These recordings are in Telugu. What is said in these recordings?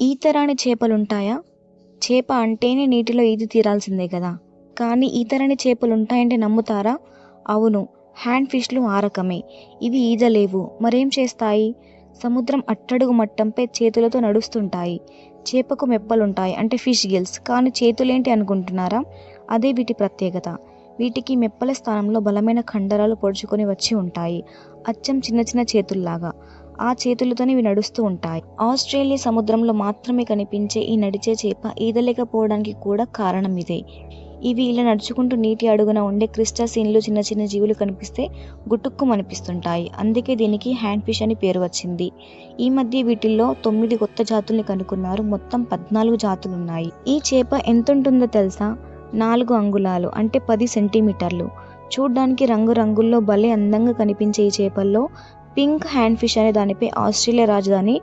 ఈతరాని చేపలుంటాయా? చేప అంటేనే నీటిలో ఈది తీరాల్సిందే కదా! కానీ ఈతరాని చేపలుంటాయంటే నమ్ముతారా? అవును. హ్యాండ్ ఫిష్‌లు ఆ రకమే. ఇవి ఈదలేవు. మరేం చేస్తాయి? సముద్రం అట్టడుగు మట్టంపై చేతులతో నడుస్తుంటాయి. చేపకు మెప్పలుంటాయి అంటే ఫిష్ గిల్స్. కానీ చేతులేంటి అనుకుంటున్నారా? అదే వీటి ప్రత్యేకత. వీటికి మెప్పల స్థానంలో బలమైన కండరాలు పొడుచుకొని వచ్చి ఉంటాయి. అచ్చం చిన్న చిన్న చేతుల్లాగా. ఆ చేతులతోనే ఇవి నడుస్తూ ఉంటాయి. ఆస్ట్రేలియా సముద్రంలో మాత్రమే కనిపించే ఈ నడిచే చేప ఈదలేకపోవడానికి కూడా కారణం ఇదే. ఇవి ఇలా నడుచుకుంటూ నీటి అడుగున ఉండే క్రిస్టసీన్లు చిన్న చిన్న జీవులు కనిపిస్తే గుటుక్కుమనిపిస్తుంటాయి. అందుకే దీనికి హ్యాండ్ ఫిష్ అని పేరు వచ్చింది. ఈ మధ్య వీటిల్లో 9 కొత్త జాతుల్ని కనుక్కున్నారు. మొత్తం 14 జాతులున్నాయి. ఈ చేప ఎంతుంటుందో తెలుసా? 4 అంగుళాలు అంటే 10 సెంటీమీటర్లు. చూడ్డానికి రంగురంగుల్లో భలే అందంగా కనిపించే ఈ చేపల్లో పింక్ హ్యాండ్ ఫిష్ అనే దానిపై ఆస్ట్రేలియా రాజధాని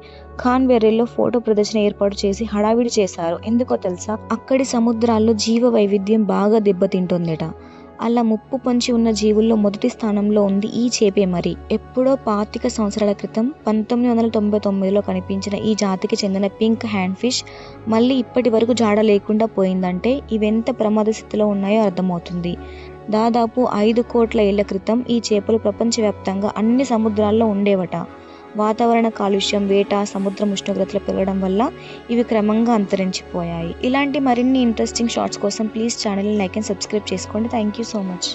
కాన్బెర్రీలో ఫోటో ప్రదర్శన ఏర్పాటు చేసి హడావిడి చేశారు. ఎందుకో తెలుసా? అక్కడి సముద్రాల్లో జీవ వైవిధ్యం బాగా దెబ్బతింటోందట. అలా ముప్పు పొంచి ఉన్న జీవుల్లో మొదటి స్థానంలో ఉంది ఈ చేపే మరి. ఎప్పుడో 25 సంవత్సరాల క్రితం 1999లో కనిపించిన ఈ జాతికి చెందిన పింక్ హ్యాండ్ ఫిష్ మళ్ళీ ఇప్పటి వరకు జాడ లేకుండా పోయిందంటే ఇవెంత ప్రమాద స్థితిలో ఉన్నాయో అర్థమవుతుంది. దాదాపు 5 కోట్ల ఏళ్ల క్రితం ఈ చేపలు ప్రపంచవ్యాప్తంగా అన్ని సముద్రాల్లో ఉండేవట. వాతావరణ కాలుష్యం, వేట, సముద్రం ఉష్ణోగ్రతలు పెరగడం వల్ల ఇవి క్రమంగా అంతరించిపోయాయి. ఇలాంటి మరిన్ని ఇంట్రెస్టింగ్ షార్ట్స్ కోసం ప్లీజ్ ఛానల్ని లైక్ అండ్ సబ్స్క్రైబ్ చేసుకోండి. Thank you so much.